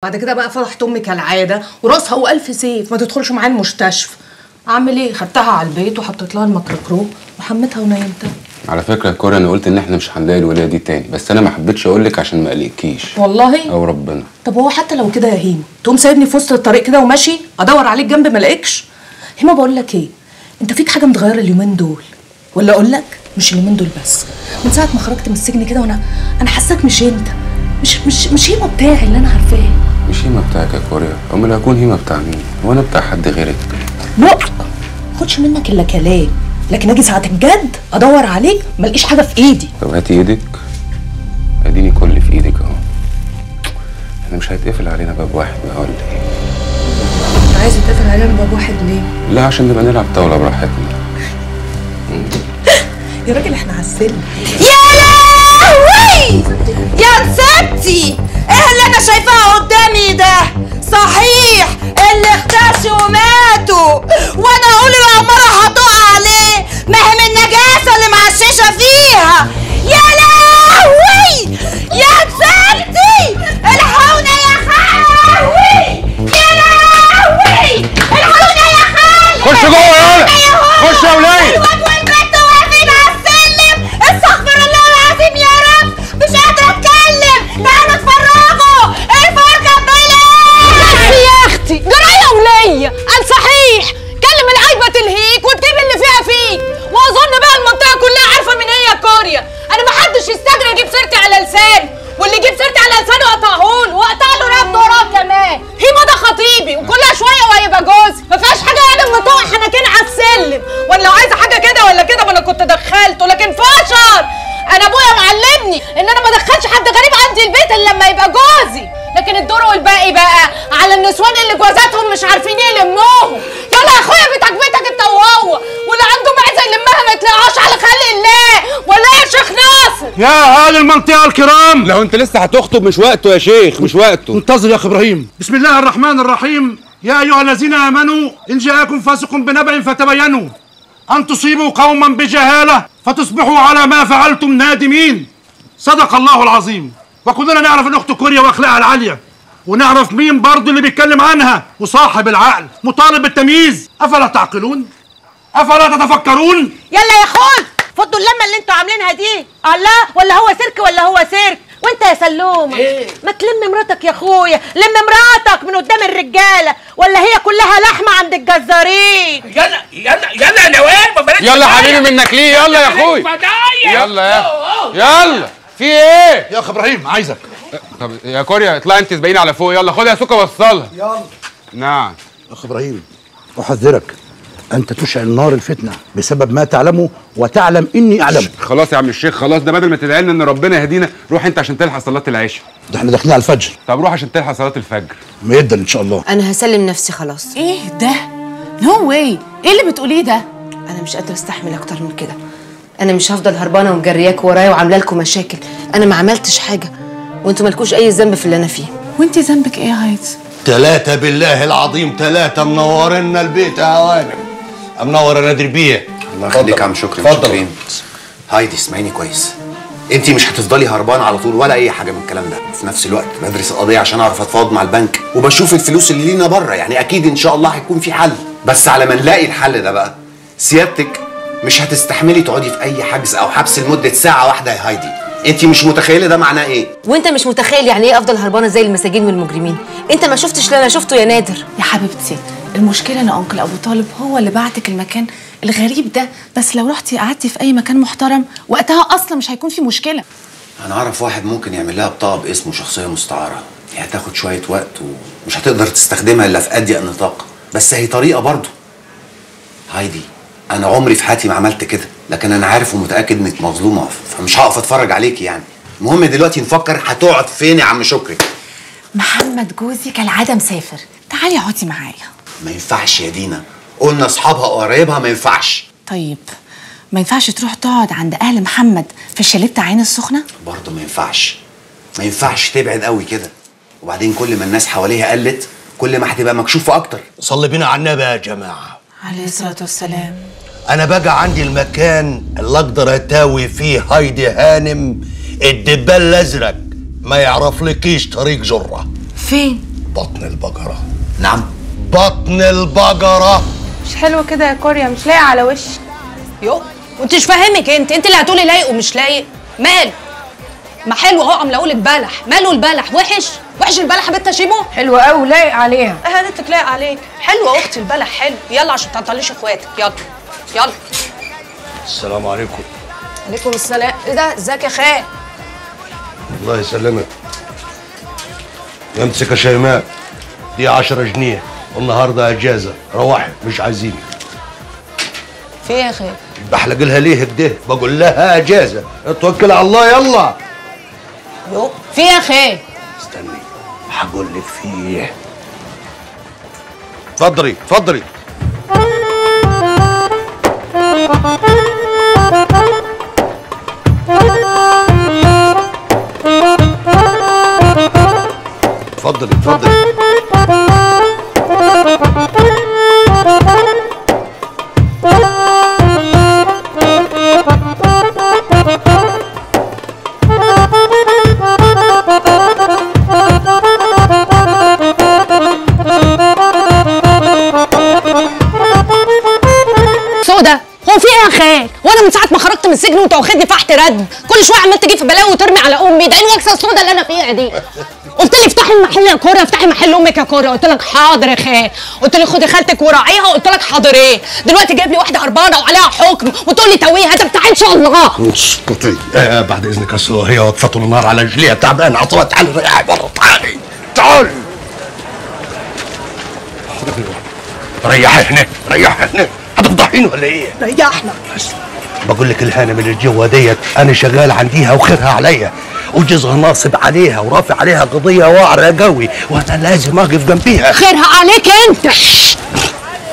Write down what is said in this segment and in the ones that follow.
بعد كده بقى فضحت امي كالعاده وراسها والف سيف ما تدخلش معايا المستشفى. اعمل ايه؟ خدتها على البيت وحطيت لها الميكروكروب وحمتها ونيمتها. على فكره يا كوري انا قلت ان احنا مش هنلاقي الولايه دي تاني، بس انا ما حبيتش اقول لك عشان ما اقلقكيش. والله؟ او ربنا. طب هو حتى لو كده يا هيما تقوم سايبني في وسط الطريق كده وماشي ادور عليك جنب ما الاقيكش؟ هيما بقول لك ايه؟ انت فيك حاجه متغيره اليومين دول، ولا اقول لك مش اليومين دول بس، من ساعه ما خرجت من السجن كده وانا حاساك مش انت، مش هيما بتاعي اللي انا عارفاه. مش هيما بتاعك يا كوريا، امال هكون هيما بتاع مين؟ هو انا بتاع حد غيرك؟ لا خدش منك الا كلام، لكن اجي ساعه الجد ادور عليك ما الاقيش حاجه في ايدي. طب هاتي ايدك، اديني كل اللي في ايدك اهو. احنا مش هيتقفل علينا باب واحد بقى ولا ايه؟ انت عايز يتقفل علينا باب واحد ليه؟ لا عشان نبقى نلعب طاوله براحتنا. يا راجل احنا على السلم. يا لهوي يا نسبتي، ايه اللي انا شايفاها قدامي ده؟ صحيح اللي اختشوا وماتوا وانا اقول العماره هتقع عليه، ما هي من النجاسه اللي معششه فيها. يا لهوي يا نسبتي، الحقونا يا خاوي، يا لهوي الحقونا يا خاوي. خش جوه يلا، خش يا ولاد. الواد والبنت واقفين على السلم، استغفر الله العظيم يا رب، مش قادره اتكلم، تعالوا اتفرجوا الفرجه بلاش. يا اختي جرايه وليا قال صحيح، كلم العيبه تلهيك وتجيب اللي فيها فيك، واظن بقى المنطقه كلها عارفه مين هي كوريا. انا ما حدش يستجري يجيب سيرتي على لساني، واللي يجيب سيرتي على لسانه اقطعهوله واقطع له رقبته وراه كمان. هيما ده خطيبي وكلها شويه وهيبقى جوزي، ما فيهاش حاجه يعني اما تقع حنكين على السلم، ولا لو عايزه حاجه كده ولا كده ما انا كنت دخلته، لكن فشر. انا ابويا معلمني ان انا ما ادخلش حد غريب عندي البيت الا لما يبقى جوزي، لكن الدور والباقي بقى على النسوان اللي جوازاتهم مش عارفين يلموهم. يلا يا اخويا بيتك بيتك انت وهو، واللي عنده معزه يلمها ما يطلعهاش على خلق الله، ولا يا شيخ ناصر؟ يا اهل المنطقه الكرام، لو انت لسه هتخطب مش وقته يا شيخ، مش وقته. انتظر يا اخي ابراهيم. بسم الله الرحمن الرحيم. يا ايها الذين امنوا ان جاءكم فاسق بنبأ فتبينوا ان تصيبوا قوما بجهاله فتصبحوا على ما فعلتم نادمين. صدق الله العظيم. وكلنا نعرف ان اخت كوريا واخلاقها العاليه، ونعرف مين برضه اللي بيتكلم عنها وصاحب العقل مطالب بالتمييز. افلا تعقلون؟ افلا تتفكرون؟ يلا يا خول فضوا اللمه اللي انتوا عاملينها دي. الله، ولا هو سيرك ولا هو سيرك؟ وانت يا سلومه إيه؟ ما تلم مراتك يا اخويا، لم مراتك من قدام الرجاله، ولا هي كلها لحمه عند الجزارين. يلا يلا يلا يا نوال، يلا حبيبي منك ليه؟ يلا يا اخوي يلا يلا. في ايه يا اخي ابراهيم عايزك. طب يا كوريا اطلعي انت سبقيني على فوق. يلا خدها يا سوكا وصلها. يلا. نعم اخ ابراهيم، احذرك انت تشعل نار الفتنه بسبب ما تعلمه وتعلم اني اعلمه. خلاص يا عم الشيخ خلاص، ده بدل ما تدعي لنا ان ربنا يهدينا، روح انت عشان تلحق صلاه العشاء. ده احنا داخلين على الفجر. طب روح عشان تلحق صلاه الفجر. ميدا ان شاء الله. انا هسلم نفسي خلاص. ايه ده؟ نو واي، ايه اللي بتقوليه ده؟ انا مش قادره استحمل اكتر من كده. انا مش هفضل هربانه ومجرياك ورايا وعامله لكم مشاكل. انا ما عملتش حاجه وانتوا مالكوش اي ذنب في اللي انا فيه. وانتي ذنبك ايه يا هايدي؟ 3 بالله العظيم 3 منورنا البيت يا هوانم. منور يا نادر بيه. الله يخليك يا عم شكري. اتفضل. هايدي اسمعيني كويس، انت مش هتفضلي هربانه على طول ولا اي حاجه من الكلام ده. في نفس الوقت بدرس القضيه عشان اعرف اتفاوض مع البنك، وبشوف الفلوس اللي لينا بره، يعني اكيد ان شاء الله هيكون في حل. بس على ما نلاقي الحل ده بقى سيادتك مش هتستحملي تقعدي في اي حجز او حبس لمده ساعه واحده يا هايدي. انت مش متخيله ده معناه ايه. وانت مش متخيل يعني ايه افضل هربانه زي المساجين والمجرمين. انت ما شفتش اللي انا شفته يا نادر. يا حبيبتي المشكله ان انكل ابو طالب هو اللي بعتك المكان الغريب ده، بس لو رحتي قعدتي في اي مكان محترم وقتها اصلا مش هيكون في مشكله. انا اعرف واحد ممكن يعمل لها بطاقه باسمه شخصيه مستعاره، هي هتاخد شويه وقت ومش هتقدر تستخدمها الا في اضيق نطاق، بس هي طريقه برضه. هايدي انا عمري في حياتي ما عملت كده، لكن انا عارف ومتاكد انك مظلومه، فمش هقف اتفرج عليكي يعني. المهم دلوقتي نفكر هتقعد فين يا عم شكري. محمد جوزي كالعاده مسافر، تعالي اقعدي معايا. ما ينفعش يا دينا، قلنا اصحابها وقرايبها ما ينفعش. طيب ما ينفعش تروح تقعد عند اهل محمد في الشاليه بتاع عين السخنه؟ برضه ما ينفعش، ما ينفعش تبعد قوي كده. وبعدين كل ما الناس حواليها قلت كل ما هتبقى مكشوفه اكتر. صلي بينا على النبي يا جماعه عليه الصلاه والسلام. انا بقى عندي المكان اللي اقدر اتاوي فيه هايدي هانم الدبال الازرق ما يعرفلكيش طريق جره. فين؟ بطن البقرة. نعم؟ بطن البقرة. مش حلو كده يا كوريا، مش لايق على وشي. يو وانتش فاهمك انت اللي هتقولي لايق ومش لايق. مال ما حلو اهو، عامله اقولك بلح. ماله البلح؟ وحش البلح يا بنت شيمو. حلو قوي لايق عليها. اهانتك لايق عليك. حلوه يا اختي البلح حلو. يلا عشان تعطليش اخواتك. يلا. السلام عليكم. عليكم السلام. ايه ده؟ ازيك يا خال؟ الله يسلمك. امسك يا شيماء، دي 10 جنيه والنهارده اجازه، روحي مش عايزيني. في ايه يا خال؟ بحلق لها ليه كده؟ بقول لها اجازه، اتوكل على الله يلا. يو في ايه يا خال؟ استني هقول لك فيه. اتفضلي اتفضلي. اتفضلي اتفضلي. سودا هو في ايه يا خال؟ وانا من ساعه ما خرجت من السجن وانت واخدني فحت ردم، كل شويه عمال تجيب في بلاوي وترمي على امي. ده ايه الوكسه السودا اللي انا فيها دي؟ قلت لي افتحي المحل يا كوريا، افتحي محل امك يا كوريا، قلت لك حاضر يا خال. قلت لي خدي خالتك وراعيها، قلت لك حاضر. ايه دلوقتي جايب لي واحده هربانه وعليها حكم وتقول لي تويها؟ ده بتاع ان شاء الله. اسكتي. بعد اذنك، اصل هي وقفت طول النهار على رجليها تعبانه عصبها. تعالي ريحي بره. تعالي ريحي هنا ريحي هنا. هتفضحيني ولا ايه؟ ريحنا. بقول لك الهانم اللي جوا ديت انا شغال عنديها وخيرها عليا، وجوزها ناصب عليها ورافع عليها قضيه واعره قوي، وانا لازم اقف جنبيها. خيرها عليك انت.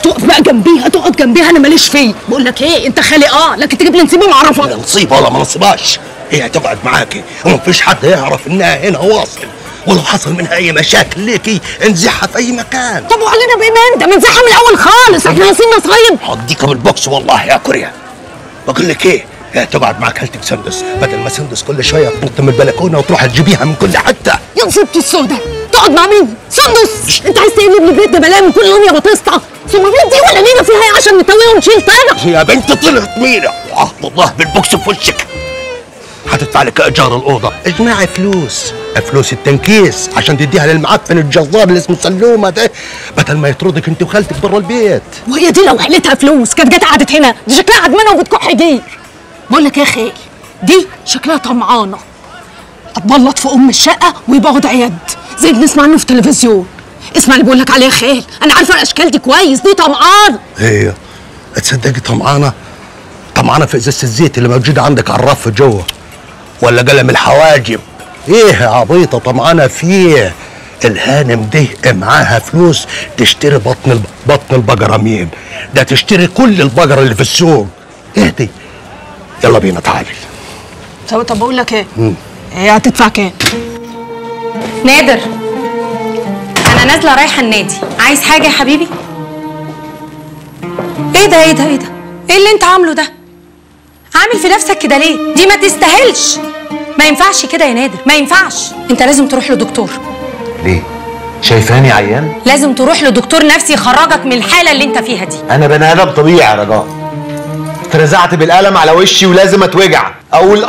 تقف بقى جنبيها، تقعد جنبيها، انا ماليش فيه. بقول لك ايه، انت خالي لكن تجيب لي نصيبي ما اعرفها. لا نصيبه ولا ما نصيبهاش، هي هتقعد معاكي ومفيش حد يعرف انها هنا واصل، ولو حصل منها اي مشاكل ليكي انزحها في اي مكان. طب وعلينا بايه انت؟ منزحها من الاول خالص، احنا ناسيين نصايب. هديكم البوكس والله يا كوريا. بقول لك ايه، هي تقعد مع خالتك سندس، بدل ما سندس كل شويه تنط من البلكونه وتروح تجيبيها من كل حته. يا نصيبتي السودا، تقعد مع مين؟ سندس. انت عايز تقلب لي البيت ده بلاقي من كل يوم يا بطيستا. ثم مين دي ولا لينا فيها ايه عشان نتويها ونشيل طينه؟ يا بنت طلعت مينا وعهد الله بالبوكس في وشك. هتدفع لك ايجار الاوضه، اجمعي فلوس التنكيس عشان تديها للمعفن الجزار اللي اسمه سلومه ده، بدل ما يطردك انت وخالتك بره البيت. وهي دي لو حلتها فلوس كانت جت قعدت هنا، دي شكلها عدمانه وبتكح جير. بقول لك يا خال، دي شكلها طمعانه، هتبلط في ام الشقه ويبقى عياد زي اللي بنسمع عنه في التلفزيون. اسمع اللي بقول لك عليه يا خال، انا عارفه الاشكال دي كويس، دي طمعانه. هي تصدقي طمعانه في ازازه الزيت اللي موجوده عندك على الرف جوه، ولا قلم الحواجب. ايه يا عبيطه طمعانه فيه؟ الهانم دي معاها فلوس تشتري بطن البقره. مين ده؟ تشتري كل البقره اللي في السوق. اهدي يلا بينا تعالي. طب بقول لك ايه؟ هي هتدفع كام؟ نادر، انا نازله رايحه النادي، عايز حاجه يا حبيبي؟ ايه ده ايه اللي انت عامله ده؟ عامل في نفسك كده ليه؟ دي ما تستاهلش. ما ينفعش كده يا نادر، ما ينفعش. انت لازم تروح لدكتور. ليه؟ شايفاني عيان؟ لازم تروح لدكتور نفسي يخرجك من الحاله اللي انت فيها دي. انا بني ادم طبيعي يا رجاء. اترزعت بالقلم على وشي ولازم اتوجع، اقول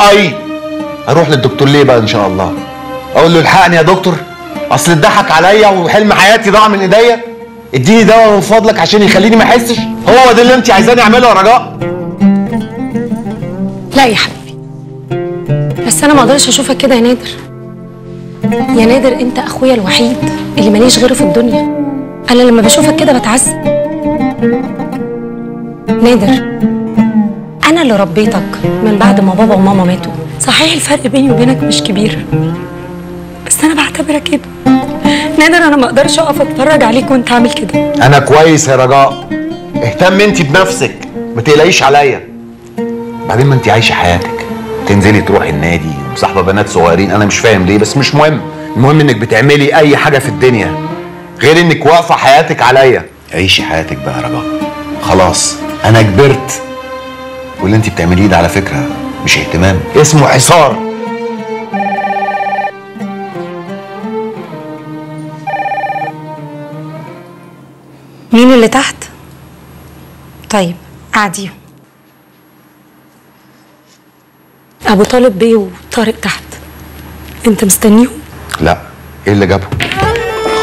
اروح للدكتور ليه بقى ان شاء الله؟ اقول له الحقني يا دكتور، اصل اتضحك عليا وحلم حياتي ضاع من ايديا. اديني دواء من فضلك عشان يخليني ما احسش. هو ده اللي انت عايزاني اعمله يا رجاء؟ لا يا حبيبي، بس انا ما اقدرش اشوفك كده يا نادر. يا نادر انت اخويا الوحيد اللي ماليش غيره في الدنيا. انا لما بشوفك كده بتعذب. نادر، انا اللي ربيتك من بعد ما بابا وماما ماتوا. صحيح الفرق بيني وبينك مش كبير، بس انا بعتبرك كده. نادر انا ما اقدرش اقف اتفرج عليك وانت عامل كده. انا كويس يا رجاء، اهتم انت بنفسك، ما تقلقيش عليا. بعدين ما انت عايشه حياتك، تنزلي تروحي النادي ومصاحبه بنات صغيرين، انا مش فاهم ليه بس مش مهم. المهم انك بتعملي اي حاجه في الدنيا غير انك واقفه حياتك عليا. عيشي حياتك بقى يا رجاء، خلاص انا كبرت. واللي انت بتعمليه ده على فكره مش اهتمام، اسمه حصار. مين اللي تحت؟ طيب قعديهم. ابو طالب بيه وطارق تحت، انت مستنيهم؟ لا، ايه اللي جابهم؟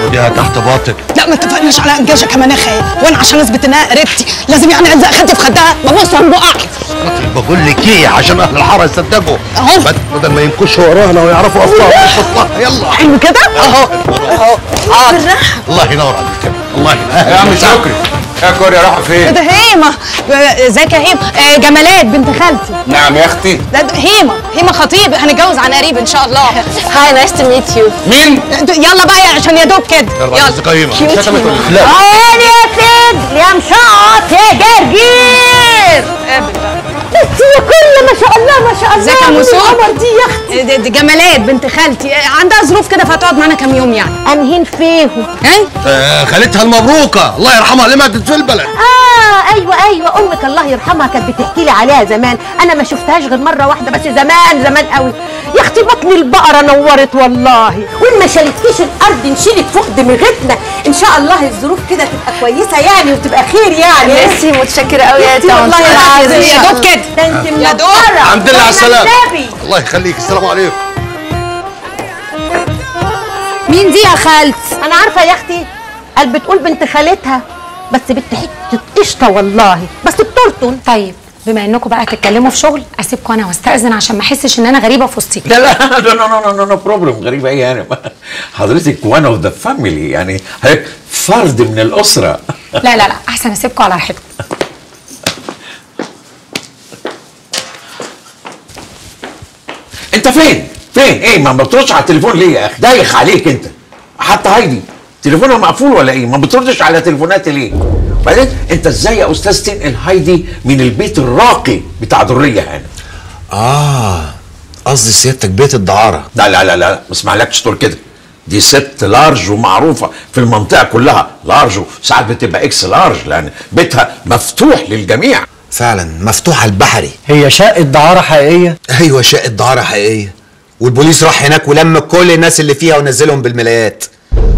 خديها تحت باطك. لا ما اتفقناش على انجاز كمان يا خال، وانا عشان اثبت انها قريبتي لازم يعني الزق خدي في خدها ببص على بقعي. بقول لك ايه عشان اهل الحاره يصدقوا اهو بدل ما ينكشوا ورانا ويعرفوا اصلها. يلا حلو كده اهو اهو. بالراحه. الله ينور عليك. الله ينور. يا عم شكري، يا كوريا راحوا فين؟ ده هيمه. ازيك يا هيمه؟ جمالات بنت خالتي. نعم يا اختي. ده هيمه خطيب، هنتجوز عن قريب ان شاء الله. هاي نايس تو ميت يو. مين؟ يلا بقى عشان يا دوب كده. يلا ازيك يا هيمه؟ لا عيني يا سيد يا مشاط يا جرجير. بس يا كل ما شاء الله ما شاء الله. ازيك يا مسوق؟ دي يا اختي دي جمالات بنت خالتي، عندها ظروف كده فهتقعد معانا كام يوم يعني. انهين فيهم؟ خالتها المبروكه الله يرحمها اللي ماتت في البلد. ايوه امك الله يرحمها كانت بتحكي لي عليها زمان، انا ما شفتهاش غير مره واحده بس زمان قوي. يا اختي بطن البقره نورت والله، وان ما شالتكيش الارض نشيلك فوق دماغتنا ان شاء الله. الظروف كده تبقى كويسه يعني وتبقى خير يعني. ميرسي متشكره قوي يا طنط والله العظيم. يا دوب كده. ده انت يا دوب. الحمد لله على السلامه. الله يخليك. السلام عليكم. مين دي يا خالتي؟ انا عارفه يا اختي، قال بتقول بنت خالتها بس بنت حته قشطه والله، بس بترطن. طيب بما انكم بقى تتكلموا في شغل اسيبكم انا واستاذن عشان ما احسش ان انا غريبه في وسطيكم. لا نو بروبلم. غريبه ايه يعني؟ حضرتك وان اوف ذا فاميلي، يعني حضرتك فرد من الاسره. لا احسن اسيبكم على راحتكم. انت فين؟ ايه ما بتردش على التليفون ليه يا اخي؟ دايخ عليك انت. حتى هايدي تليفونها مقفول ولا ايه؟ ما بتردش على تليفوناتي ليه؟ بعدين انت ازاي يا استاذ تنقل هايدي من البيت الراقي بتاع دريه هانم؟ قصدي سيادتك بيت الدعاره. لا ما اسمعلكش تقول كده. دي ست لارج ومعروفه في المنطقه كلها، لارج وساعات بتبقى اكس لارج لان بيتها مفتوح للجميع. فعلا مفتوح على البحري. هي شقه دعاره حقيقيه؟ ايوه شقه دعاره حقيقيه، والبوليس راح هناك ولم كل الناس اللي فيها ونزلهم بالملايات.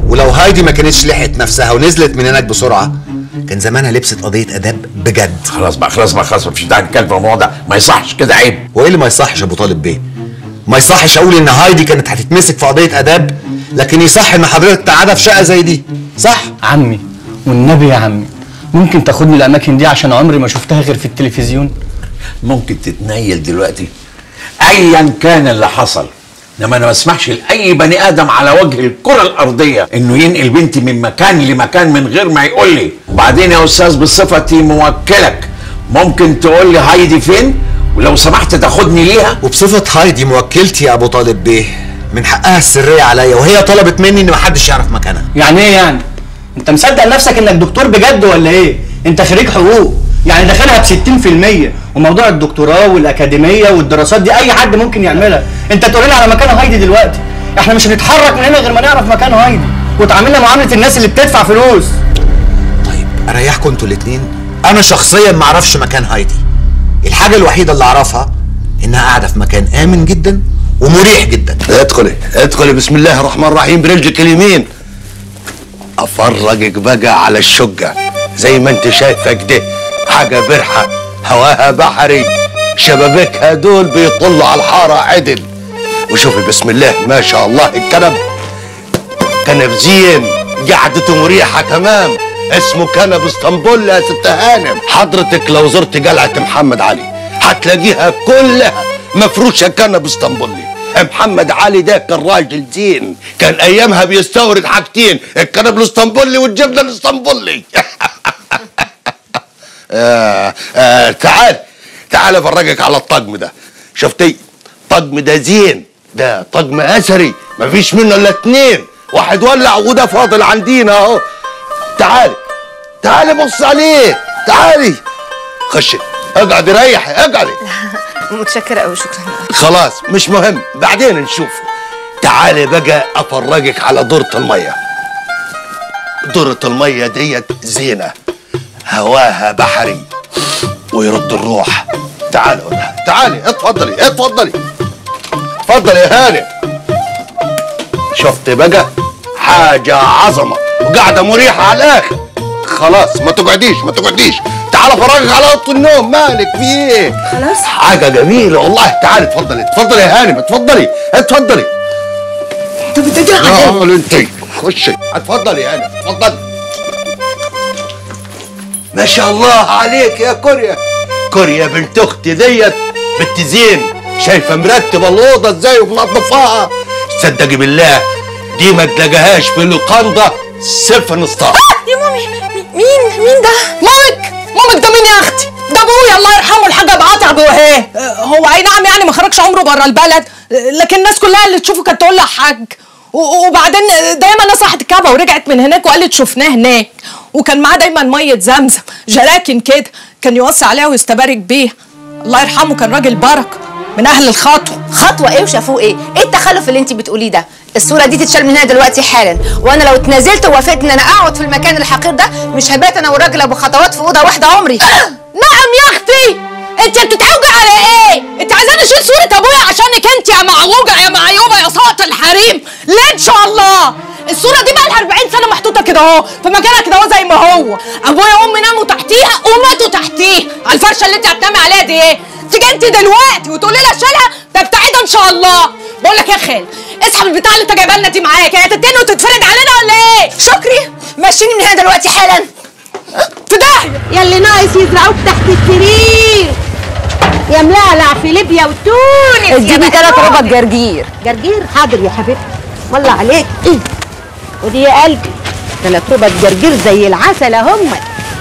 ولو هايدي ما كانتش لحقت نفسها ونزلت من هناك بسرعه كان زمانها لبست قضيه اداب بجد. خلاص بقى مفيش داعي نتكلم في الموضوع ده، ما يصحش كده، عيب. وايه اللي ما يصحش يا ابو طالب بيه؟ ما يصحش اقول ان هايدي كانت هتتمسك في قضيه اداب، لكن يصح ان حضرتك تقعدها في شقه زي دي، صح؟ عمي والنبي يا عمي ممكن تاخدني الاماكن دي عشان عمري ما شفتها غير في التلفزيون. ممكن تتنيل دلوقتي ايا كان اللي حصل، انما انا ما اسمحش لاي بني ادم على وجه الكره الارضيه انه ينقل بنتي من مكان لمكان من غير ما يقول لي. وبعدين يا استاذ بصفتي موكلك ممكن تقول لي هايدي فين ولو سمحت تاخدني ليها؟ وبصفه هايدي موكلتي يا ابو طالب بيه من حقها السريه عليا، وهي طلبت مني ان محدش يعرف مكانها. يعني ايه يعني؟ انت مصدق نفسك انك دكتور بجد ولا ايه؟ انت خريج حقوق يعني داخلها ب 60%، وموضوع الدكتوراه والاكاديميه والدراسات دي اي حد ممكن يعملها. انت تقول لنا على مكان هايدي دلوقتي؟ احنا مش هنتحرك من هنا غير ما نعرف مكان هايدي، وتعاملنا معامله الناس اللي بتدفع فلوس. طيب اريحكم انتوا الاثنين، انا شخصيا ما اعرفش مكان هايدي. الحاجه الوحيده اللي اعرفها انها قاعده في مكان امن جدا ومريح جدا. ادخلي بسم الله الرحمن الرحيم برجلك اليمين. افرجك بقى على الشقه زي ما انت شايفه كده، حاجه برحه هواها بحري، شبابيكها دول بيطلوا على الحاره عدل. وشوفي بسم الله ما شاء الله كنب زين، قعدته مريحه تمام، اسمه كنب اسطنبول يا ست هانم. حضرتك لو زرت قلعه محمد علي هتلاقيها كلها مفروشه كنب اسطنبولي. محمد علي ده كان راجل زين، كان ايامها بيستورد حاجتين، الكنب الاسطنبولي والجبنه الاسطنبولي. تعال افرجك على الطقم ده. شفتي الطقم ده زين، ده طقم اثري مفيش منه الا 2، واحد ولع وده فاضل عندينا اهو. تعالي بص عليه، تعالي خشي اقعدي ريحي اقعدي. متشكره قوي شكرا. خلاص مش مهم بعدين نشوف. تعالي بقى افرجك على دورة المية. دورة المية ديت زينة، هواها بحري ويرد الروح. تعالي اتفضلي يا هانم. شفت بقى حاجة عظمة وقاعدة مريحة على الآخر. خلاص ما تقعديش ما تقعديش، تعالى فرجك على اوضه النوم. مالك في ايه؟ خلاص حاجه جميله والله. تعالي اتفضلي اتفضلي يا هانم، اتفضلي اتفضلي. انت بتجري على انت خشي اتفضلي يا هانم اتفضلي. ما شاء الله عليك يا كوريا. كوريا بنت اختي ديت بنت زين، شايفه مرتبه الاوضه ازاي ومنظفاها. تصدقي بالله دي ما تلاقيهاش في لوكاندا صفر نصطاد. يا مامي مين ده؟ مامك ده مين يا اختي؟ ده ابويا الله يرحمه الحاج ابو عاطي ابو وهاب. هو اي نعم يعني ما خرجش عمره بره البلد، لكن الناس كلها اللي تشوفه كانت تقول له حاج. وبعدين دايما الناس راحت الكعبه ورجعت من هناك وقالت شفناه هناك، وكان معاه دايما ميه زمزم جراكن كده كان يوصي عليها ويستبارك بيها. الله يرحمه كان راجل بركه من اهل الخطوه. خطوه ايه وشافوه ايه؟ ايه التخلف اللي انت بتقوليه ده؟ الصوره دي تتشال من هنا دلوقتي حالا، وانا لو اتنازلت ووافقت ان انا اقعد في المكان الحقير ده مش هبات انا والراجل ابو خطوات في اوضه واحده عمري. نعم يا اختي، انت بتتعوجي على ايه؟ انت عايزاني اشيل صوره ابويا عشانك انت يا معوجه يا معيوبه يا ساقط الحريم؟ ليه ان شاء الله؟ الصوره دي بقى لها 40 سنه محطوطه كده اهو في مكانها كده اهو زي ما هو. ابويا وامي ناموا تحتيها وماتوا تحتيها على الفرشه اللي انت هتنامي عليها دي. ايه؟ تيجي انت دلوقتي وتقولي لي اشيلها؟ ده بتاعتها ان شاء الله. بقول لك يا خال اسحب البتاع اللي انت جايبها لنا دي معاك، هي هتتني وتتفرد علينا ولا ايه؟ شكري ماشيني من هنا دلوقتي حالا. في داهيه يا اللي ناقص يزرعوك تحت السرير يا ملعلع في ليبيا وتونس. اديني 3 ربط جرجير. جرجير حاضر يا حبيبتي والله عليك. خدي يا قلبي 3 ربط جرجير زي العسل اهم.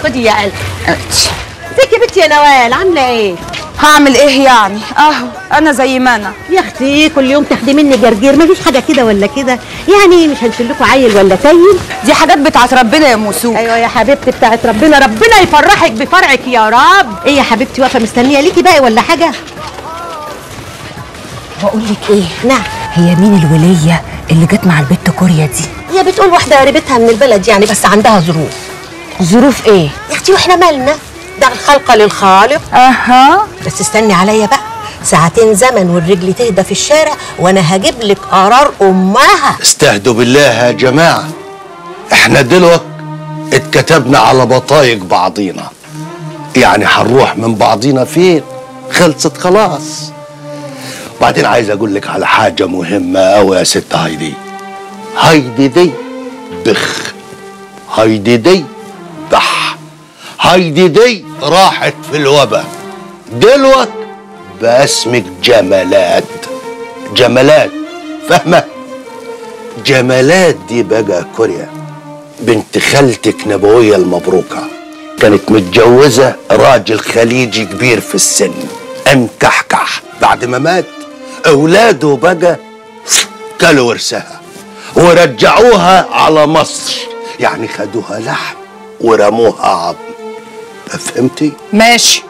خدي يا قلبي. ازيك يا بنتي يا نوال عامله ايه؟ هعمل ايه يعني؟ اهو انا زي ما انا يا اختي كل يوم تاخدي مني جرجير، مفيش حاجه كده ولا كده يعني؟ مش هنشلكوا عيل ولا تايل؟ دي حاجات بتاعت ربنا يا موسو. ايوه يا حبيبتي بتاعت ربنا، ربنا يفرحك بفرعك يا رب. ايه يا حبيبتي واقفه مستنيه ليكي بقى ولا حاجه؟ بقول لك ايه؟ نعم. هي مين الوليه اللي جت مع البت كوريا دي؟ هي بتقول واحده قريبتها من البلد يعني، بس عندها ظروف. ظروف ايه؟ يا اختي واحنا مالنا؟ ده الخلق للخالق. اها بس استني عليا بقى ساعتين زمن والرجل تهدى في الشارع وانا هجيب لك قرار امها. استهدوا بالله يا جماعه، احنا دلوقتي اتكتبنا على بطايق بعضينا، يعني هنروح من بعضينا فين؟ خلصت خلاص. بعدين عايز اقول لك على حاجه مهمه قوي يا ست هايدي. هايدي دي بخ، هايدي دي بح، هايدي دي راحت في الوبا، دلوقتي بقى اسمك جمالات. جمالات فاهمه؟ جمالات دي بقى كوريا بنت خالتك نبويه المبروكه، كانت متجوزه راجل خليجي كبير في السن، انكحكح. بعد ما مات اولاده بقى كلوا ورثها ورجعوها على مصر، يعني خدوها لحم ورموها عظم. فهمتي؟ ماشي.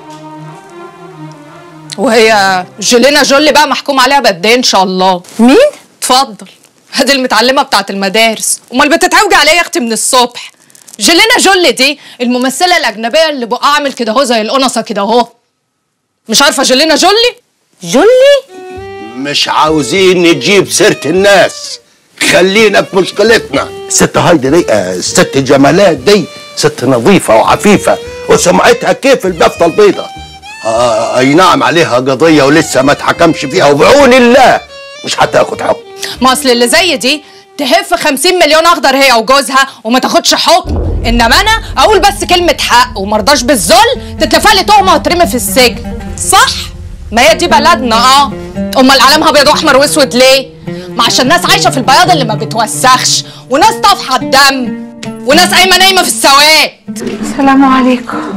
وهي جولينا جولي بقى محكوم عليها بقد ايه ان شاء الله؟ مين؟ اتفضل. هذه المتعلمه بتاعت المدارس، امال بتتعوجي عليا يا اختي من الصبح. جولينا جولي دي الممثله الاجنبيه اللي بقى عامل كده اهو زي القنصه كده اهو. مش عارفه جولينا جولي؟ جولي؟ مش عاوزين نجيب سيره الناس، خلينا في مشكلتنا. الست هايدي دي الست جمالات دي ست نظيفه وعفيفه وسمعتها كيف البفته البيضاء. اي نعم عليها قضيه ولسه ما اتحكمش فيها، وبعون الله مش هتاخد حكم. ما اصل اللي زي دي تهف 50 مليون اخضر هي وجوزها وما تاخدش حكم، انما انا اقول بس كلمه حق ومرضاش بالذل تتلفق لي تهمه وترمي في السجن. صح؟ ما هي دي بلدنا. امال علامها ابيض واحمر واسود ليه؟ ما عشان ناس عايشه في البياض اللي ما بتوسخش، وناس طافحه الدم، وناس قايمه نايمه في السواد. السلام عليكم.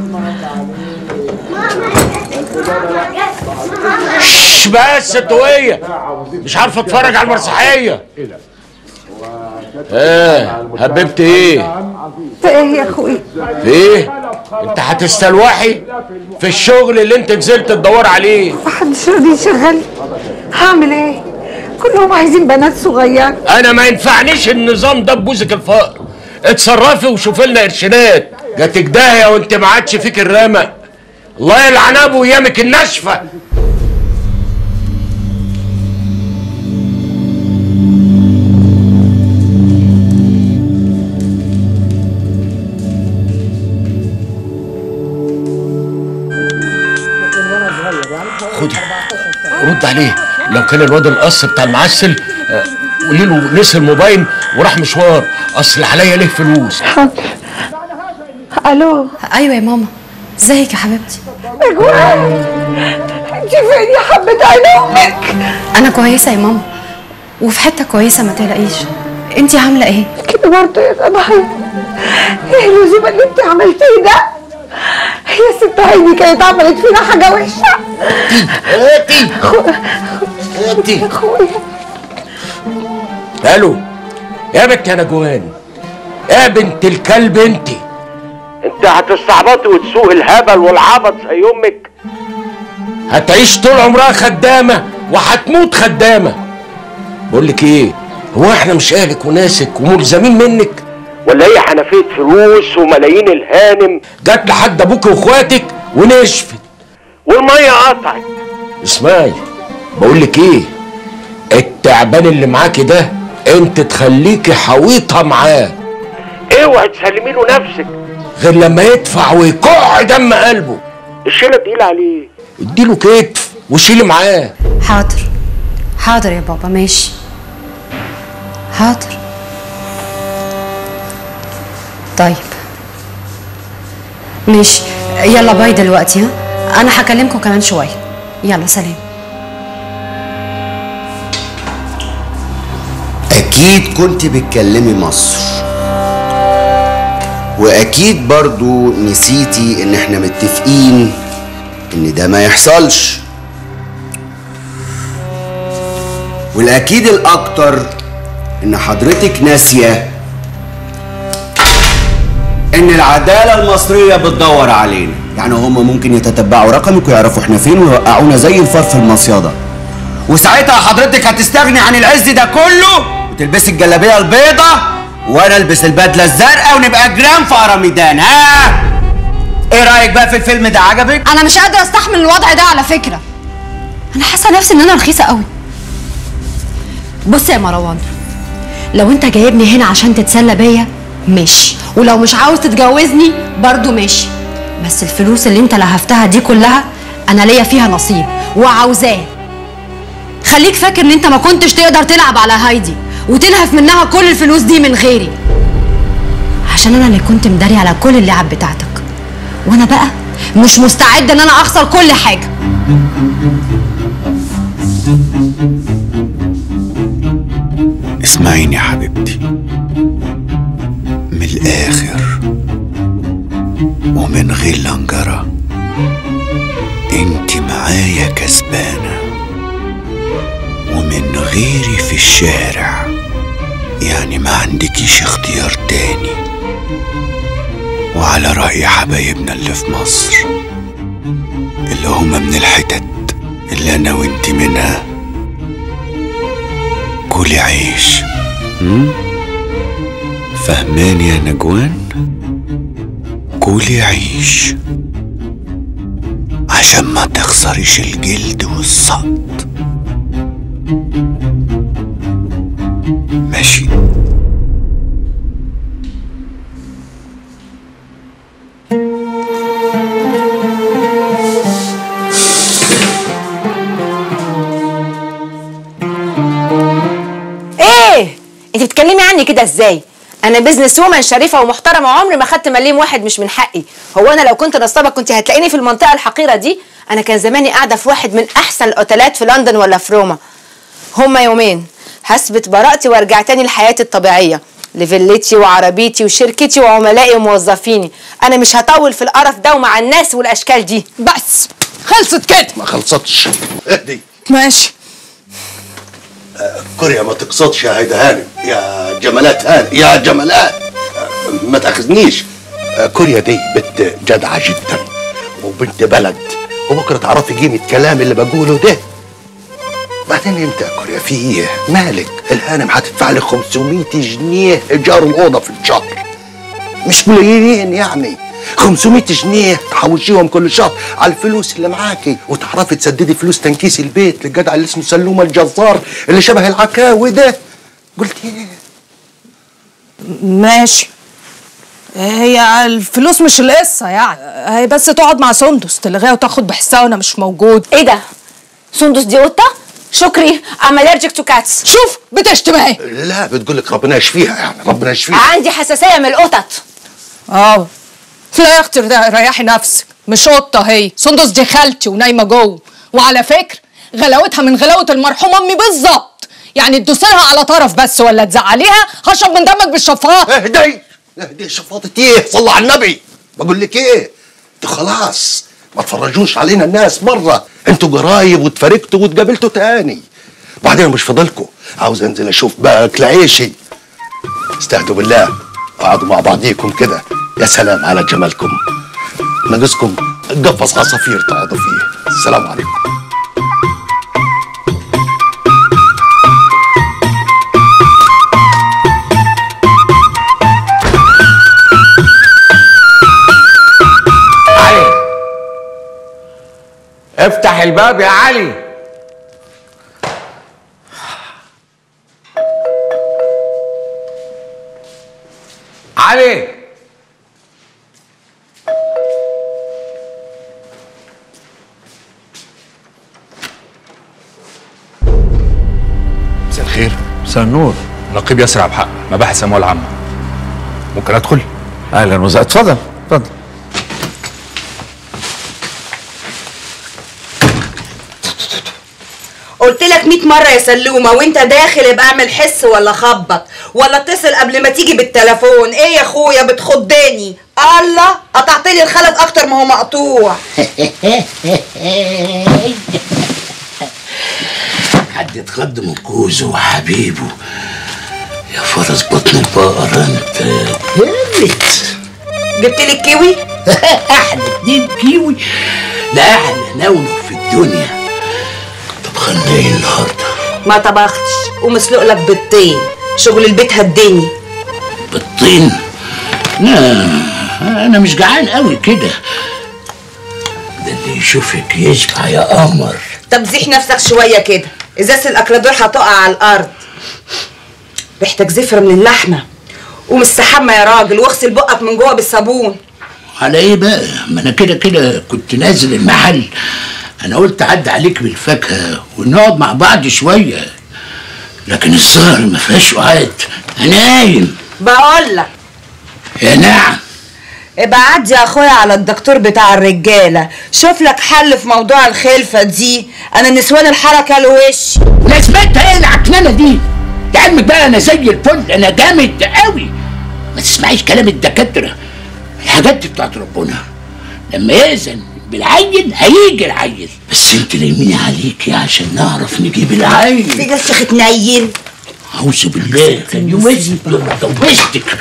بس انتويه مش عارفه اتفرج على المسرحيه. ايه حبيبتي ايه؟ في ايه يا اخوي؟ في ايه؟ انت هتستلوحي في الشغل اللي انت نزلت تدور عليه. محدش راضي يشغلني، هعمل ايه؟ كلهم عايزين بنات صغيره. انا ما ينفعنيش النظام ده ببوزك الفقر. اتصرفي وشوفي لنا قرشينات. جاتك داهيه وانت ما عادش فيك الرمق. الله يلعن ابو ايامك الناشفه. عليه. لو كان الواد القص بتاع المعسل قولي له نسي الموبايل وراح مشوار، اصل عليا ليه فلوس. حاضر. الو. ايوه يا ماما، ازيك يا حبيبتي؟ اجوان، انت فين يا حبة عين امك؟ انا كويسه يا ماما، وفي حته كويسه ما تقلقيش. انت عامله ايه؟ كده برضه يا صباحية. ايه اللزوم اللي انت عملتيه ده؟ يا ست عيني كانت عملت فينا حاجه وحشه. انتي الو يا بنت يا نجوان، يا بنت الكلب انتي هتستعبطي وتسوق الهبل والعبط زي امك؟ هتعيش طول عمرها خدامه وهتموت خدامه. بقول لك ايه، هو احنا مش اهلك وناسك وملزمين منك؟ ولا هي حنفيه فلوس وملايين الهانم جت لحد ابوك واخواتك ونشفت والميه قطعت؟ اسمعي بقول لك ايه، التعبان اللي معاكي ده انت تخليكي حويطه معاه، اوعي تسلمي له نفسك غير لما يدفع ويكع دم قلبه. الشيله تقيله عليه، اديله كتف وشيلي معاه. حاضر حاضر يا بابا، ماشي حاضر. طيب ماشي، يلا باي دلوقتي. ها انا هكلمكم كمان شويه، يلا سلام. اكيد كنت بتكلمي مصر، واكيد برضو نسيتي ان احنا متفقين ان ده ما يحصلش، والاكيد الاكتر ان حضرتك ناسيه ان العداله المصريه بتدور علينا. يعني هم ممكن يتتبعوا رقمك ويعرفوا احنا فين ويوقعونا زي الفار في المصيده، وساعتها حضرتك هتستغني عن العز ده كله وتلبسي الجلابيه البيضه وانا البس البدله الزرقاء ونبقى جيران في اراميدان. ها ايه رايك بقى في الفيلم ده؟ عجبك؟ انا مش قادره استحمل الوضع ده على فكره، انا حاسه نفسي ان انا رخيصه قوي. بص يا مروان، لو انت جايبني هنا عشان تتسلى بيا ماشي، ولو مش عاوز تتجوزني برضو ماشي، بس الفلوس اللي انت لهفتها دي كلها انا ليا فيها نصيب وعاوزاه. خليك فاكر ان انت ما كنتش تقدر تلعب على هايدي وتلهف منها كل الفلوس دي من غيري، عشان انا اللي كنت مداري على كل اللعب بتاعتك، وانا بقى مش مستعده ان انا اخسر كل حاجه. اسمعيني يا حبيبتي، من الاخر ومن غير لنجرة، انت معايا كسبانة ومن غيري في الشارع، يعني ما عندكيش اختيار تاني. وعلى رأي حبايبنا اللي في مصر اللي هما من الحتت اللي انا وانت منها، كلي عيش. فهماني يا نجوان؟ كلي عيش عشان ما تخسريش الجلد والصد. ماشي؟ ايه انت بتتكلمي عني كده ازاي؟ انا بيزنس وومن شريفه ومحترمه، وعمري ما خدت مليم واحد مش من حقي. هو انا لو كنت نصابه كنت هتلاقيني في المنطقه الحقيره دي؟ انا كان زماني قاعده في واحد من احسن الاوتيلات في لندن ولا في روما. هما يومين هثبت براءتي وارجع تاني لحياتي الطبيعيه، لفيلتي وعربيتي وشركتي وعملائي وموظفيني. انا مش هطول في القرف ده ومع الناس والاشكال دي. بس خلصت كده. ما خلصتش. اهدي ماشي. كوريا ما تقصدش يا هيدا هانم، يا جمالات هانم، يا جمالات ما تاخذنيش. كوريا دي بنت جدعه جدا وبنت بلد، وبكره تعرفي قيمه كلام اللي بقوله ده. بعدين انت يا كوريا في ايه؟ مالك؟ الهانم هتدفع لك 500 جنيه ايجار الاوضه في الشهر، مش قليلين يعني. 500 جنيه تحوشيهم كل شهر على الفلوس اللي معاكي، وتعرفي تسددي فلوس تنكيس البيت للجدع اللي اسمه سلومه الجزار اللي شبه العكاوي ده. قلت ايه؟ ماشي، هي الفلوس مش القصه يعني، هي بس تقعد مع سندس تلغيها وتاخد بحسها وانا مش موجود. ايه ده؟ سندس دي قطه؟ شكري I'm allergic to cats. شوف بتشتم اهي. لا بتقول لك ربنا يشفيها، يعني ربنا يشفيها. عندي حساسيه من القطط. لا يا اختي ريحي نفسك، مش قطه هي، سندس دي خالتي ونايمه جوه، وعلى فكره غلاوتها من غلاوه المرحومه امي بالظبط، يعني تدوسيلها على طرف بس ولا تزعليها هشرب من دمك بالشفاط. اهدي شفاطة ايه؟ صلى على النبي. بقول لك ايه؟ انتوا خلاص ما تفرجوش علينا الناس مره، انتوا قرايب واتفرقتوا واتقابلتوا تاني. وبعدين مش فاضلكوا، عاوز انزل اشوف بقى اكل عيشي. استهدوا بالله، اقعدوا مع بعضيكم كده، يا سلام على جمالكم. ناقصكم قفص عصافير تقعدوا فيه. السلام عليكم. افتح الباب يا علي. علي مساء الخير. مساء النور. نقيب ياسر عبد الحق، مباحث الاموال العامه. ممكن ادخل؟ اهلا وسهلا. اتفضل اتفضل. قلت لك 100 مره يا سلومه وانت داخل ابقى اعمل حس ولا خبط ولا اتصل قبل ما تيجي بالتليفون. ايه يا اخويا بتخضني؟ الله قطعت لي الخلط اكتر ما هو مقطوع. حد اتخض من جوزه وحبيبه يا فرس بطن البقرة. انت جامد. جبت لي الكيوي؟ احلى 2 كيوي لاحلى نونو في الدنيا. طبخنا ايه النهارده؟ ما طبختش ومسلوق لك بيضتين. شغل البيت هدني. بيضتين؟ لا انا مش جعان قوي كده. ده اللي يشوفك يشبع يا قمر. طب زيح نفسك شويه كده، ازازه الاكلادور هتقع على الارض. ريحتك زفره من اللحمه. قوم استحمى يا راجل واغسل بقك من جوه بالصابون. على ايه بقى؟ ما انا كده كنت نازل المحل. انا قلت اعدي عليك بالفاكهه ونقعد مع بعض شويه، لكن السهر ما فيهاش وقت. انا نايم. بقول لك يا نعم. ابقى عدي يا اخويا على الدكتور بتاع الرجاله، شوف لك حل في موضوع الخلفه دي. انا نسوان الحركه الوش. لازمتها ايه العكنانه دي؟ لعلمك بقى انا زي الفل، انا جامد قوي. ما تسمعيش كلام الدكاتره، الحاجات دي بتاعت ربنا. لما يأذن بالعيل هيجي العيل، بس انت نايمين عليكي عشان نعرف نجيب العيل. في ناس تنيل. اعوذ بالله. كان يوم اسود جوزتك.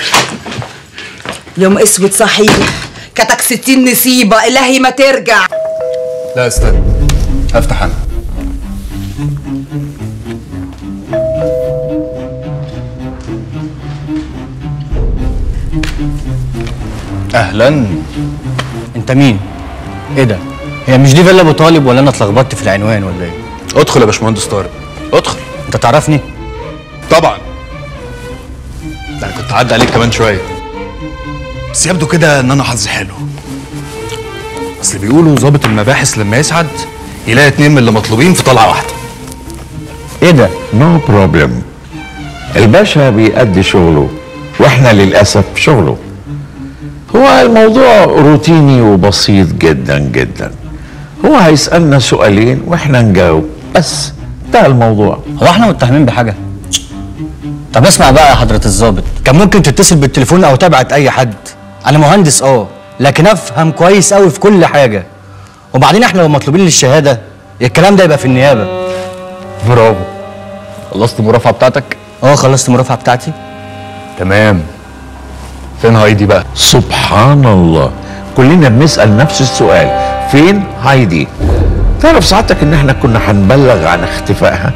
يوم اسود صحيح. كتك 60 نصيبه. الهي ما ترجع. لا استنى، هفتح انا. اهلا. انت مين؟ ايه ده؟ هي مش دي فيلا ابو طالب ولا انا اتلخبطت في العنوان ولا ايه؟ ادخل يا باشمهندس طارق، ادخل. انت تعرفني؟ طبعا. ده انا كنت هعدي عليك كمان شويه، بس يبدو كده ان انا حظي حلو. اصل بيقولوا ضابط المباحث لما يسعد يلاقي 2 من اللي مطلوبين في طلعه واحده. ايه ده؟ نو بروبلم. الباشا بيأدي شغله واحنا للاسف شغله. هو الموضوع روتيني وبسيط جدا جدا. هو هيسألنا سؤالين واحنا نجاوب بس، انتهى الموضوع. هو احنا متهمين بحاجه؟ طب اسمع بقى يا حضرة الضابط، كان ممكن تتصل بالتليفون او تبعت اي حد. انا مهندس لكن افهم كويس قوي في كل حاجه. وبعدين احنا لو مطلوبين للشهاده الكلام ده يبقى في النيابه. برافو. خلصت المرافعه بتاعتك؟ خلصت المرافعه بتاعتي. تمام. فين هايدي بقى؟ سبحان الله، كلنا بنسأل نفس السؤال، فين هايدي؟ تعرف سعادتك ان احنا كنا هنبلغ عن اختفائها،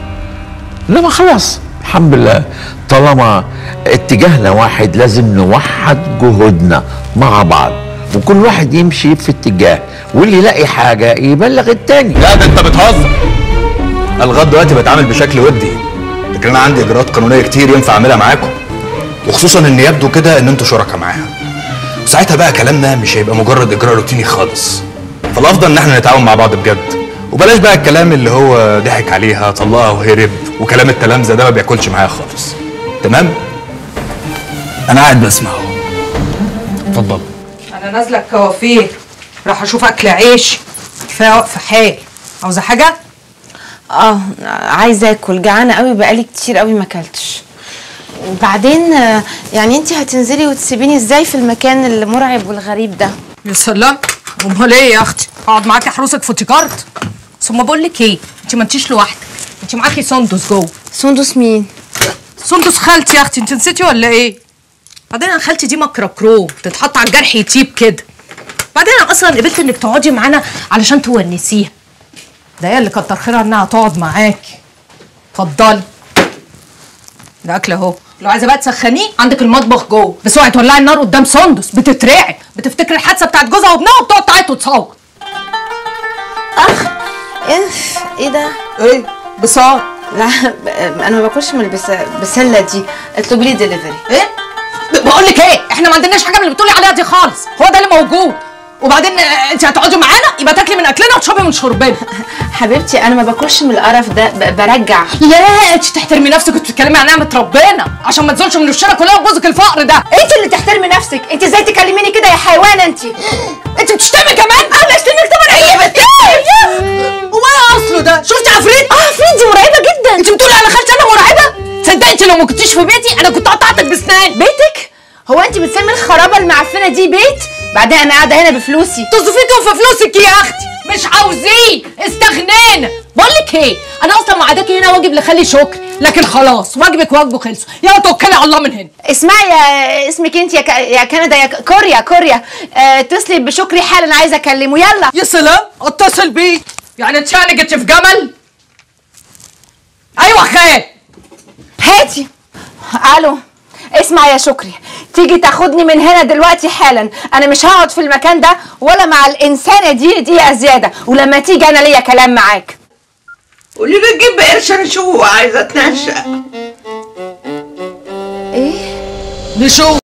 انما خلاص الحمد لله طالما اتجاهنا واحد لازم نوحد جهودنا مع بعض وكل واحد يمشي في اتجاه، واللي يلاقي حاجه يبلغ التاني. لا ده انت بتهزر. انا لغايه دلوقتي بتعامل بشكل ودي، لكن انا عندي اجراءات قانونيه كتير ينفع اعملها معاكم، وخصوصا ان يبدو كده ان انتوا شركاء معاها. وساعتها بقى كلامنا مش هيبقى مجرد اجراء روتيني خالص. فالافضل ان احنا نتعاون مع بعض بجد، وبلاش بقى الكلام اللي هو ضحك عليها طلقها وهرب وكلام التلامذه ده ما بياكلش معايا خالص. تمام؟ انا قاعد بسمعه. اتفضل. انا نازله الكوافير، راح اشوف اكل عيش، كفايه واقفه حال. عاوزه حاجه؟ عايزه اكل، جعانه قوي بقالي كتير قوي ما اكلتش. وبعدين يعني انت هتنزلي وتسيبيني ازاي في المكان المرعب والغريب ده؟ يا سلام، امال ايه يا اختي؟ اقعد معاكي حروسك فوتيكارت؟ ثم بقول لك ايه، انت ما انتيش لوحدك، انت معاكي سندس جوه. سندس مين؟ سندس خالتي يا اختي، انت نسيتي ولا ايه؟ بعدين انا خالتي دي مكركرو، تتحط على الجرح يطيب كده. بعدين انا اصلا قبلت انك تقعدي معانا علشان تونسيها. ده هي اللي كتر خيرها انها تقعد معاكي. اتفضلي. ده اكل اهو، لو عايزه بقى تسخنيه عندك المطبخ جوه، بس اوعي تولعي النار قدام سندس، بتترعب، بتفتكر الحادثه بتاعت جوزها وابنها وبتقعد تعيط وتصوت. ايه ده؟ ايه؟ بصار. لا انا ما باكلش من البسله دي، اطلبي لي ديليفري. ايه؟ بقول لك ايه، احنا ما عندناش حاجه من اللي بتقولي عليها دي خالص، هو ده اللي موجود. وبعدين انت هتقعدي معانا يبقى تاكلي من اكلنا وتشربي من شربنا. حبيبتي انا ما باكلش من القرف ده، برجع. لا انت تحترمي نفسك وتتكلمي عن نعمه ربنا عشان ما تزولش من الشارع كلها وجوزك الفقر ده. انت اللي تحترمي نفسك، انت ازاي تكلميني كده يا حيوانه انت؟ انت بتشتمي كمان؟ انا اشتمك طبعا. هي هو ايه اصله ده؟ شفتي عفريت؟ عفريت دي مرعبه جدا. انت بتقولي على خالتي انا مرعبه؟ تصدقي انت لو ما كنتيش في بيتي انا كنت قطعتك بسنان. بيتك؟ هو انت بتسمي الخرابه المعفنه دي بيت؟ بعدين انا قاعده هنا بفلوسي. تصفيكم في فلوسك يا اختي، مش عاوزين، استغنينا. بقول لك ايه، انا اصلا وعداكي هنا واجب لخالي شكر، لكن خلاص واجبك واجبه خلصوا، يلا توكلي على الله من هنا. اسمعي يا اسمك انت يا كندا يا كوريا، اتصلي بشكري حالا، عايزه اكلمه. يلا. يا سلام، اتصل بيه؟ يعني انت يعني جيتي في جمل؟ ايوه خال. هاتي. الو، اسمع يا شكري، تيجي تاخدني من هنا دلوقتي حالا، انا مش هقعد في المكان ده ولا مع الانسانه دي يا زياده، ولما تيجي انا ليا كلام معاك. قولي له تجيب قرش نشوه، عايزه اتنشأ. ايه؟ نشوه.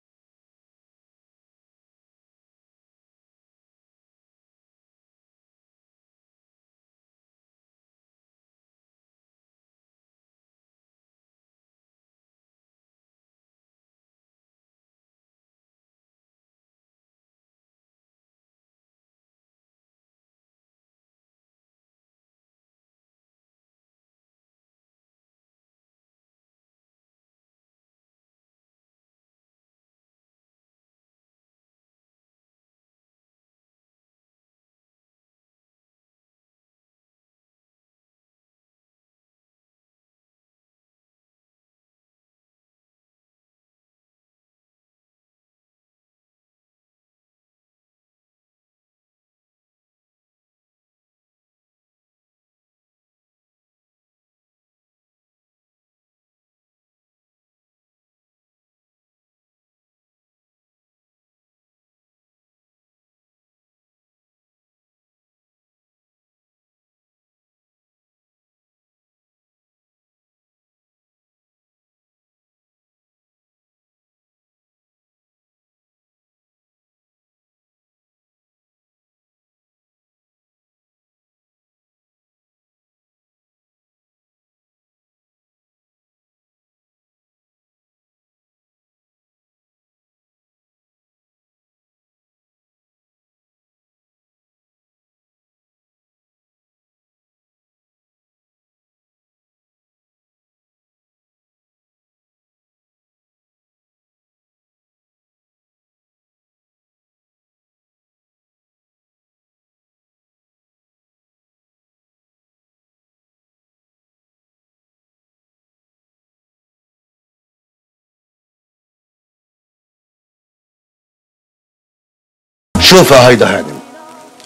شوف يا هيدا هانم،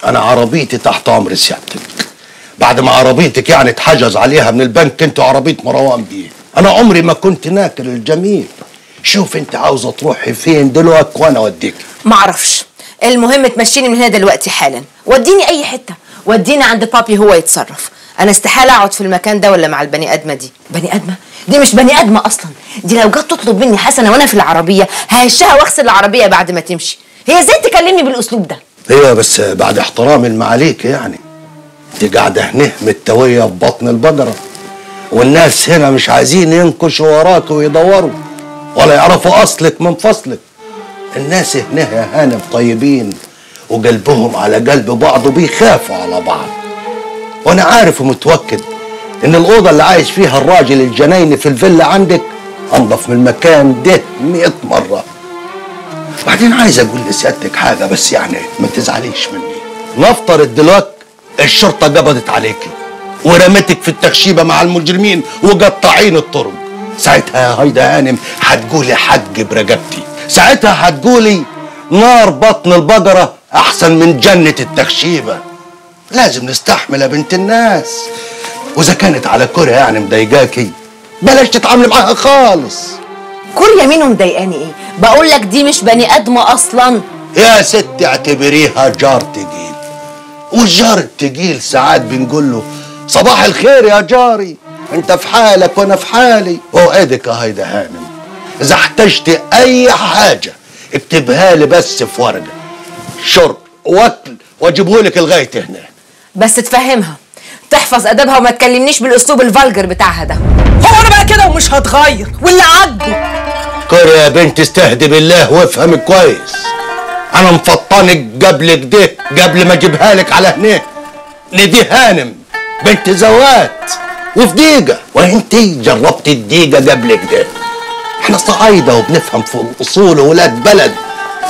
انا عربيتي تحت امر سيادتك. بعد ما عربيتك يعني اتحجز عليها من البنك انت عربيه مروان بيه، انا عمري ما كنت ناكر الجميل. شوف انت عاوزه تروحي فين دلوقتي وانا اوديك. معرفش، المهم تمشيني من هنا دلوقتي حالا، وديني اي حته، وديني عند بابي هو يتصرف. انا استحاله اقعد في المكان ده ولا مع البني ادمه دي. بني ادمه؟ دي مش بني ادمه اصلا، دي لو جت تطلب مني حسنه وانا في العربيه ههشها واغسل العربيه بعد ما تمشي. هي ازاي تكلمني بالاسلوب ده؟ ايوه بس بعد احترام المعاليك يعني. انت قاعده هنا متويه في بطن البقره، والناس هنا مش عايزين ينكشوا وراك ويدوروا ولا يعرفوا اصلك من فصلك. الناس هنا يا هانم طيبين وقلبهم على قلب بعض وبيخافوا على بعض. وانا عارف ومتوكد ان الاوضه اللي عايش فيها الراجل الجنايني في الفيلا عندك انضف من المكان ده 100 مره. بعدين عايز اقول لسيادتك حاجه بس يعني ما تزعليش مني. نفترض دلوقتي الشرطه قبضت عليكي ورمتك في التخشيبه مع المجرمين وقطعين الطرق، ساعتها يا هيدا هانم هتقولي حق برقبتي، ساعتها هتقولي نار بطن البقره احسن من جنه التخشيبه. لازم نستحمل يا بنت الناس، واذا كانت على كوريا يعني مضايقاكي بلاش تتعاملي معاها خالص. كوريا مين مضايقاني ايه؟ بقول لك دي مش بني ادمه اصلا. يا ست اعتبريها جار تقيل، والجار التقيل ساعات بنقول له صباح الخير يا جاري، انت في حالك وانا في حالي. اوعدك يا هيدا هانم اذا احتجت اي حاجه اكتبها لي بس في ورقه، شرب واكل واجيبهولك لغايه هنا. بس تفهمها تحفظ ادبها وما تكلمنيش بالاسلوب الفالجر بتاعها ده. هو انا بقى كده ومش هتغير واللي عاجبه. كوريا يا بنت استهدي بالله وافهمي كويس، انا مفطنك قبل كده قبل ما اجيبها لك على هنا. دي هانم بنت زوات وفي دقيقه، وانت جربت الدقيقه قبل كده. احنا صعايده وبنفهم في الاصول وولاد بلد،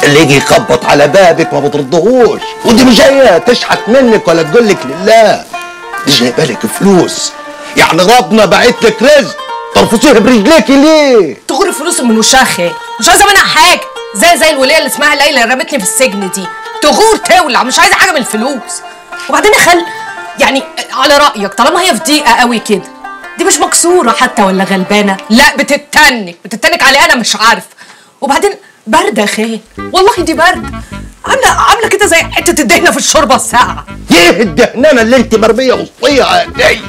اللي يجي يخبط على بابك ما بتردهوش. ودي مش جايه تشحت منك ولا تقول لك لله، دي جايبه لك فلوس، يعني ربنا باعت لك رزق ترفضيه برجليكي ليه؟ تغور الفلوس من وشها خير، مش عايزه منها حاجه، زي الوليه اللي اسمها ليلى اللي رمتني في السجن دي، تغور تولع، مش عايزه حاجه من الفلوس. وبعدين يا خال يعني على رايك طالما هي في ضيقه قوي كده، دي مش مكسوره حتى ولا غلبانه، لا بتتنك علي انا مش عارفه. وبعدين بارده يا خال، والله دي بارده، عامله كده زي حته الدهنه في الشوربه الساقعه. ايه الدهنانه اللي انت مربيه وسطيها دي؟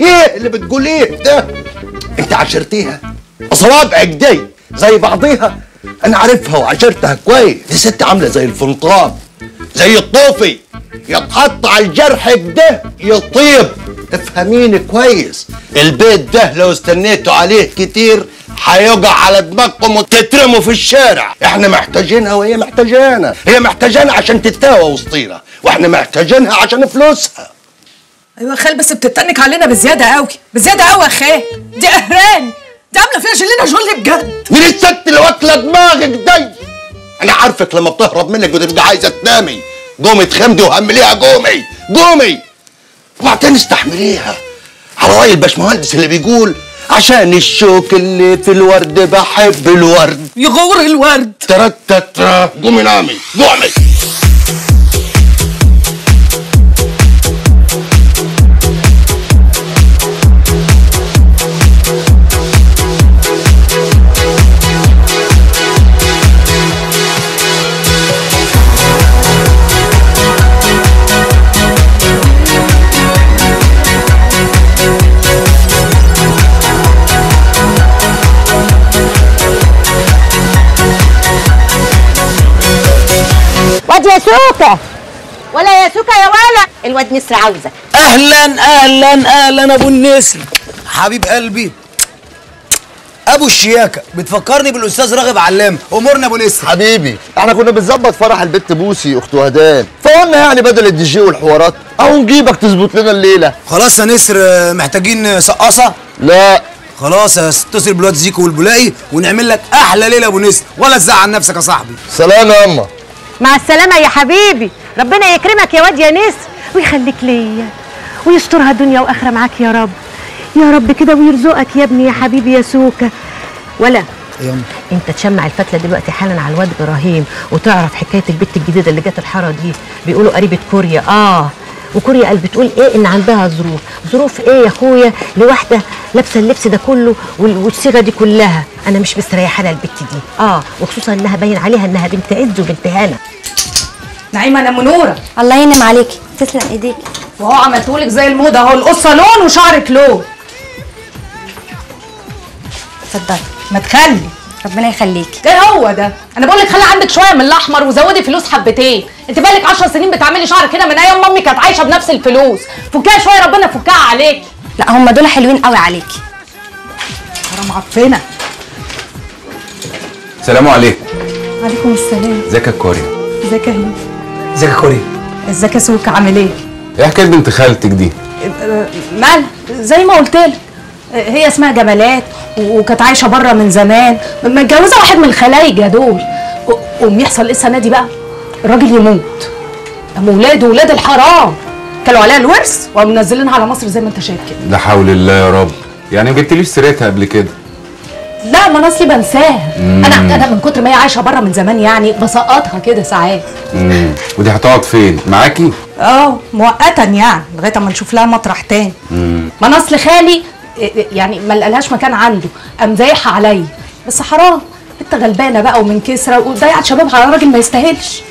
ايه اللي بتقوليه ده؟ انت عشرتيها؟ اصوابعك دي زي بعضيها، انا عارفها وعشرتها كويس. دي ست عامله زي الفنطاب، زي الطوفي، يتحط على الجرح ده يطيب. افهميني كويس، البيت ده لو استنيتوا عليه كتير هيقع على دماغكم وتترموا في الشارع. احنا محتاجينها وهي محتاجانا، هي محتاجانا عشان تتاوى وسطينا، واحنا محتاجينها عشان فلوسها. ايوه يا خال بس بتتنك علينا بزياده قوي، بزياده قوي يا خال. دي قهراني، دي عامله فيها جلنا جل بجد. مين الست اللي واكله دماغك دي؟ انا عارفك لما بتهرب منك بتبقى عايزه تنامي. قومي اتخمدي وهمليها، قومي وبعدين استحمليها، على رأي الباشمهندس اللي بيقول عشان الشوك اللي في الورد بحب الورد يغور الورد. ترتت. قومي نامي، قومي. واد يا سوكه، ولا يا سوكه يا ولا، الواد نسر عاوزك. اهلا ابو النسر حبيب قلبي، ابو الشياكه، بتفكرني بالاستاذ راغب علام. امورنا ابو نسر. حبيبي احنا كنا بنظبط فرح البت بوسي اخت وهدان، فقلنا يعني بدل الدي جي والحوارات اهو نجيبك تظبط لنا الليله. خلاص يا نسر، محتاجين سقاصه؟ لا خلاص اتصل بالواد زيكو والبولاقي ونعمل لك احلى ليله ابو نسر، ولا تزعل نفسك يا صاحبي. سلام يا اما. مع السلامه يا حبيبي، ربنا يكرمك يا واد يا نسر ويخليك ليا ويسترها دنيا واخره معاك يا رب، يا رب كده ويرزقك يا ابني يا حبيبي يا سوكه. ولا انت تشمع الفتله دلوقتي حالا على الواد ابراهيم وتعرف حكايه البت الجديده اللي جت الحاره دي، بيقولوا قريبه كوريا. وكوريا قال بتقول ايه ان عندها ظروف ايه يا اخويا لواحده لابسه اللبس ده كله والصيغه دي كلها. انا مش مستريحه لها البت دي، وخصوصا انها باين عليها انها بنت عز وبنت هنا. نعيمه انا منوره. الله ينعم عليكي، تسلم ايديكي. وهو عملتهولك زي الموضه اهو، القصه لون وشعرك لون. اتفضلي. ما تخلي ربنا يخليكي. ايه هو ده؟ انا بقول لك خلي عندك شويه من الاحمر وزودي فلوس حبتين. انت بقالك 10 سنين بتعملي شعر كده من ايام مامي كانت عايشه بنفس الفلوس. فكها شويه ربنا يفكها عليكي. لا هم دول حلوين قوي عليكي. حرام عفنه. السلام عليكم. وعليكم السلام. ازيك يا كوريا؟ ازيك يا هند؟ ازيك يا كوريا؟ ازيك يا سوكا عامل ايه؟ ايه حكايه بنت خالتك دي؟ مالها؟ زي ما قلت لك هي اسمها جمالات وكانت عايشه بره من زمان، متجوزه واحد من الخلايجه دول. قوم يحصل ايه السنه دي بقى؟ الراجل يموت. اما ولاده ولاد الحرام كلوا عليها الورث وقاموا منزلينها على مصر زي ما انت شايف كده. لا حول الله يا رب. يعني ما جبتليش سيرتها قبل كده؟ لا ما انا اصلي بنساها. انا من كتر ما هي عايشه بره من زمان يعني بسقطها كده ساعات. ودي هتقعد فين؟ معاكي؟ مؤقتا يعني لغايه اما نشوف لها مطرح تاني. ما انا اصل خالي يعني ما لقالهاش مكان عنده، قام زايحه عليا. بس حرام انت غلبانه بقى ومن كسره وضيعت شباب على راجل ما يستاهلش.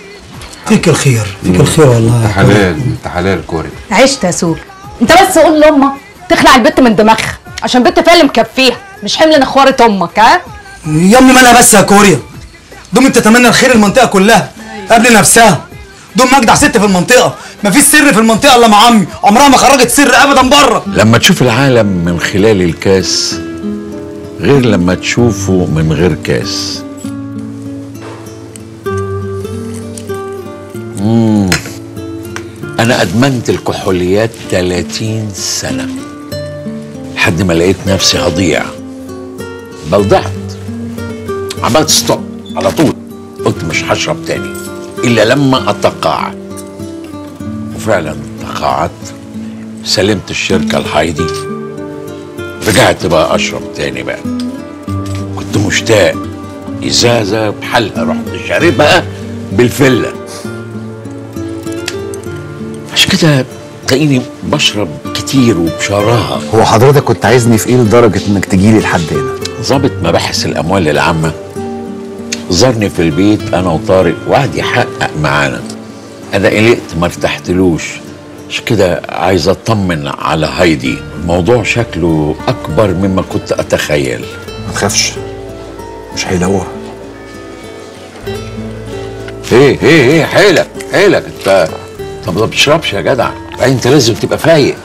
فيك الخير فيك الخير والله. انت حلال انت حلال كوري. عشت يا سول. انت بس قول لامك تخلع البت من دماغها عشان البت فيها اللي مكفيها، مش حمل نخوره امك. ها يا امي مالها بس يا كوريا؟ دول تتمنى الخير المنطقه كلها قبل نفسها. دول مجدع ست في المنطقه، مفيش سر في المنطقه الا مع عمي، عمرها ما خرجت سر ابدا بره. لما تشوف العالم من خلال الكاس غير لما تشوفه من غير كاس. انا ادمنت الكحوليات 30 سنه لحد ما لقيت نفسي هضيع. بل ضعت، عملت ستوب على طول، قلت مش هشرب تاني الا لما اتقاعد. وفعلا تقاعدت، سلمت الشركه لهايدي، رجعت بقى اشرب تاني بقى. كنت مشتاق، ازازه بحالها رحت شاربها بالفله. عشان كده تلاقيني بشرب كتير وبشراهه. هو حضرتك كنت عايزني في ايه لدرجه انك تجيلي لحد هنا؟ ضابط مباحث الاموال العامه زارني في البيت انا وطارق وقعد يحقق معانا. انا قلقت ما ارتحتلوش، عشان كده عايز اطمن على هايدي. الموضوع شكله اكبر مما كنت اتخيل. ما تخافش، مش هيلاقوها. ايه حيلك انت ما بتشربش يا جدع، انت لازم تبقى فايق.